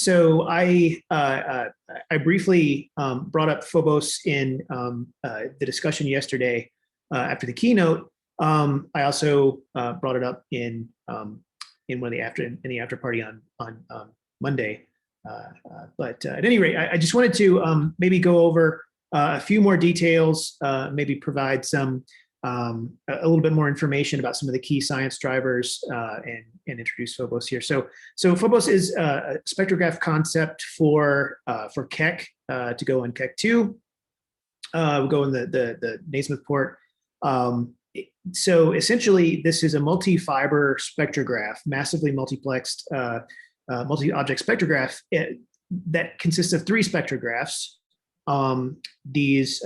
So I briefly brought up Phobos in the discussion yesterday after the keynote. I also brought it up in one of the after party on Monday. But at any rate, I just wanted to maybe go over a few more details, maybe provide some a little bit more information about some of the key science drivers and introduce Phobos here. So Phobos is a spectrograph concept for Keck to go in Keck 2. We'll go in the Naismith port. So essentially, this is a multi-fiber spectrograph, massively multiplexed multi-object spectrograph that consists of 3 spectrographs. And there's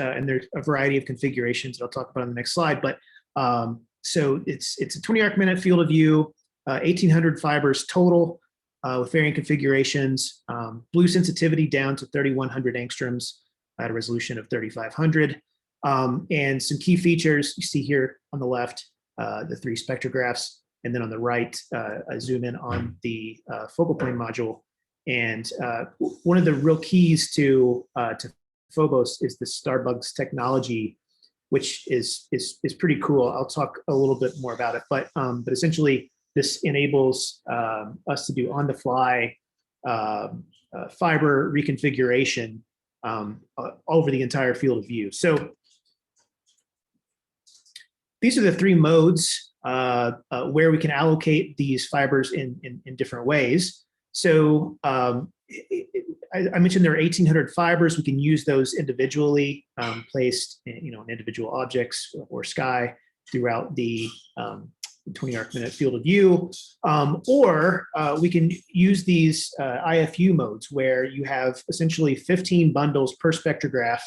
a variety of configurations that I'll talk about on the next slide. But so it's a 20 arc minute field of view, 1,800 fibers total with varying configurations, blue sensitivity down to 3,100 angstroms at a resolution of 3,500. And some key features you see here on the left, the 3 spectrographs, and then on the right, I zoom in on the focal plane module. And one of the real keys to Phobos is the Starbugs technology, which is pretty cool. I'll talk a little bit more about it, but essentially this enables us to do on-the-fly fiber reconfiguration over the entire field of view. So these are the 3 modes where we can allocate these fibers in different ways. So I mentioned there are 1,800 fibers. We can use those individually, placed in individual objects or sky throughout the 20 arc minute field of view, or we can use these IFU modes where you have essentially 15 bundles per spectrograph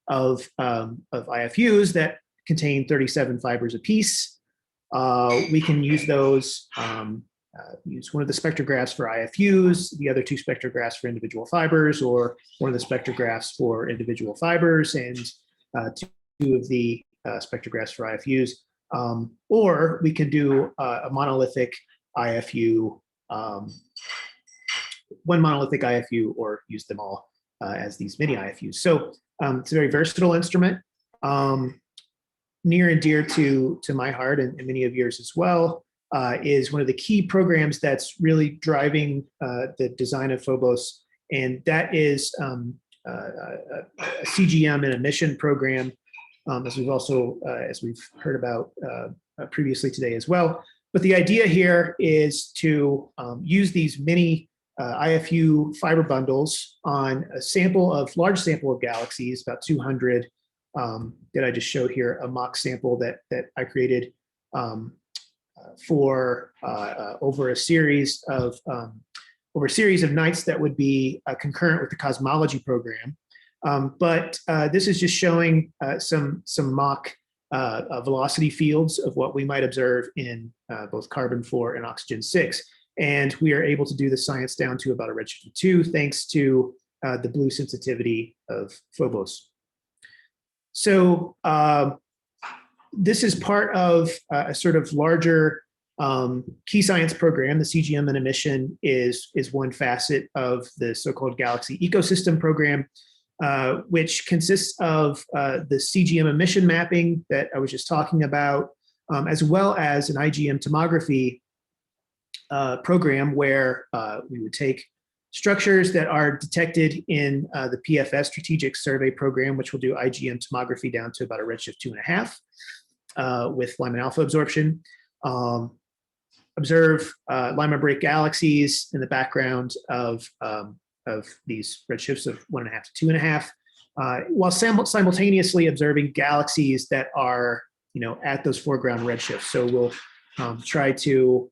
of IFUs that contain 37 fibers apiece. We can use those. Use one of the spectrographs for IFUs, the other 2 spectrographs for individual fibers, or one of the spectrographs for individual fibers, and 2 of the spectrographs for IFUs. Or we can do a monolithic IFU, one monolithic IFU, or use them all as these mini IFUs. So it's a very versatile instrument, near and dear to my heart and many of yours as well. Is one of the key programs that's really driving the design of Phobos, and that is a CGM and emission program, as we've heard about previously today as well. But the idea here is to use these mini IFU fiber bundles on large sample of galaxies, about 200 that I just showed here, a mock sample that I created. For over a series of nights that would be concurrent with the cosmology program. But this is just showing some mock velocity fields of what we might observe in both carbon-4 and oxygen-6. And we are able to do the science down to about a redshift of 2 thanks to the blue sensitivity of Phobos. So this is part of a sort of larger key science program. The CGM and emission is one facet of the so-called Galaxy Ecosystem Program, which consists of the CGM emission mapping that I was just talking about, as well as an IGM tomography program where we would take structures that are detected in the PFS Strategic Survey Program, which will do IGM tomography down to about a redshift 2.5 with Lyman alpha absorption. Observe Lyman break galaxies in the background of these redshifts of 1.5 to 2.5, while simultaneously observing galaxies that are at those foreground redshifts. So we'll try to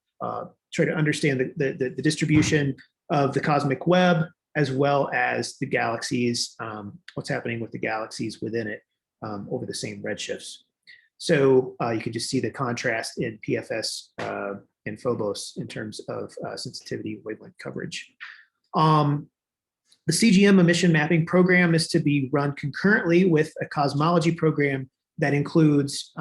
understand the distribution of the cosmic web, as well as the galaxies, what's happening with the galaxies within it over the same redshifts. So you can just see the contrast in PFS and Phobos in terms of sensitivity, wavelength coverage. The CGM emission mapping program is to be run concurrently with a cosmology program that includes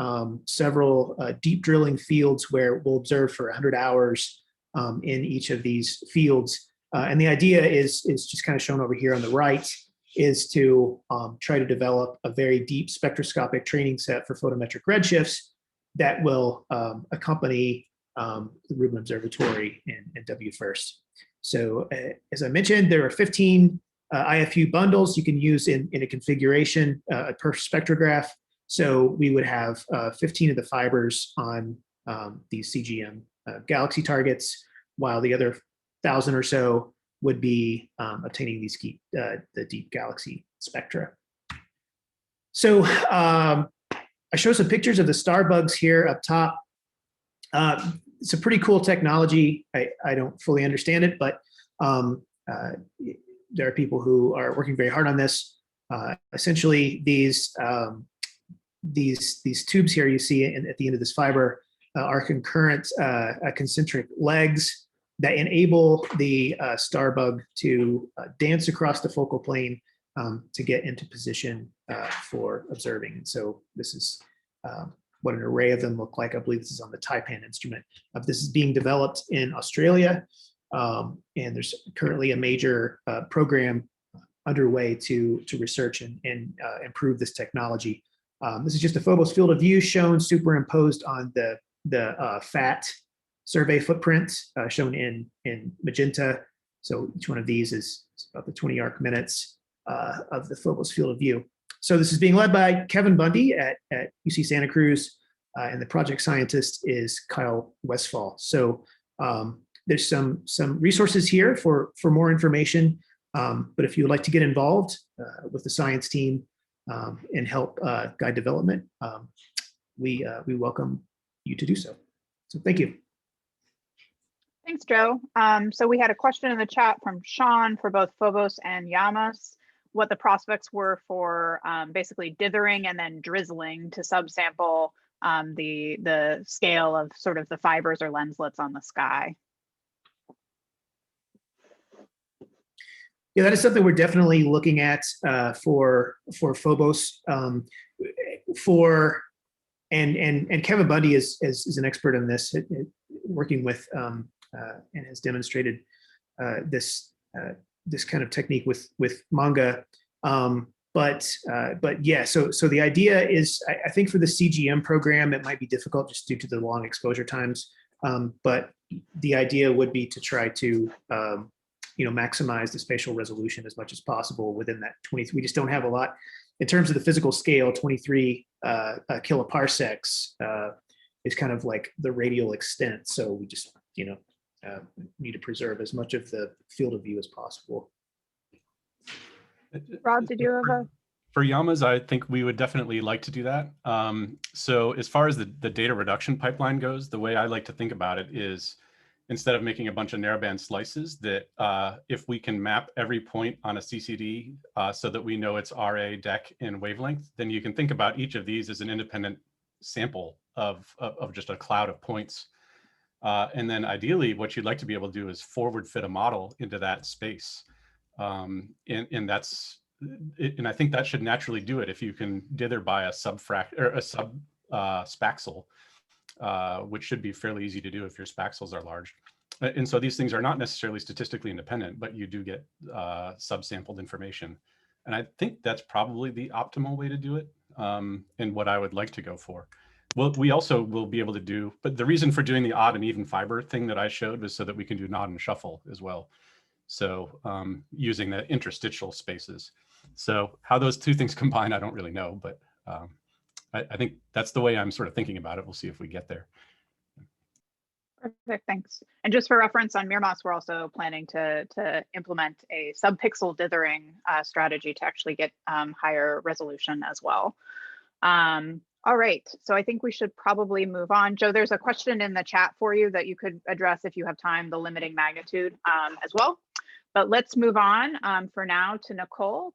several deep drilling fields where we'll observe for 100 hours in each of these fields And the idea is just kind of shown over here on the right, is to try to develop a very deep spectroscopic training set for photometric redshifts that will accompany the Rubin Observatory and WFIRST. So as I mentioned, there are 15 IFU bundles you can use in a configuration per spectrograph. So we would have 15 of the fibers on these CGM galaxy targets, while the other 1,000 or so would be obtaining these the deep galaxy spectra. So I show some pictures of the star bugs here up top. It's a pretty cool technology. I don't fully understand it, but there are people who are working very hard on this. Essentially, these tubes here you see at the end of this fiber are concurrent concentric legs that enable the star bug to dance across the focal plane to get into position for observing. And so this is what an array of them look like. I believe this is on the Taipan instrument. This is being developed in Australia, and there's currently a major program underway to research and improve this technology. This is just a Phobos field of view shown superimposed on the FAT survey footprint shown in magenta. So each one of these is about the 20 arc minutes of the Phobos field of view. So this is being led by Kevin Bundy at UC Santa Cruz, and the project scientist is Kyle Westfall. So there's some resources here for more information, but if you would like to get involved with the science team and help guide development, we welcome you to do so. So thank you. Thanks, Joe. So we had a question in the chat from Sean for both Phobos and YAMOS, what the prospects were for basically dithering and then drizzling to subsample the scale of sort of the fibers or lenslets on the sky. Yeah, that is something we're definitely looking at for Phobos. And Kevin Bundy is an expert in this, working with and has demonstrated this kind of technique with manga. But yeah, so the idea is, I think for the CGM program, it might be difficult just due to the long exposure times. But the idea would be to try to maximize the spatial resolution as much as possible within that 23. We just don't have a lot in terms of the physical scale. 23 kiloparsecs is kind of like the radial extent. So we just need to preserve as much of the field of view as possible. Rob, did you have a? For YAMOS, I think we would definitely like to do that. So as far as the data reduction pipeline goes, the way I like to think about it is, instead of making a bunch of narrowband slices, that if we can map every point on a CCD so that we know its RA, DEC, and wavelength, then you can think about each of these as an independent sample of just a cloud of points. And then ideally, what you'd like to be able to do is forward fit a model into that space. And I think that should naturally do it if you can dither by a spaxel, which should be fairly easy to do if your spaxels are large. And so these things are not necessarily statistically independent, but you do get subsampled information. And I think that's probably the optimal way to do it, and what I would like to go for. Well, we also will be able to do, but the reason for doing the odd and even fiber thing that I showed was so that we can do nod and shuffle as well. So using the interstitial spaces. So how those two things combine, I don't really know, but I think that's the way I'm sort of thinking about it. We'll see if we get there. Perfect, thanks. And just for reference, on MOS, we're also planning to implement a subpixel dithering strategy to actually get higher resolution as well. All right, so I think we should probably move on. Joe, there's a question in the chat for you that you could address if you have time, the limiting magnitude as well. But let's move on for now to Nicole.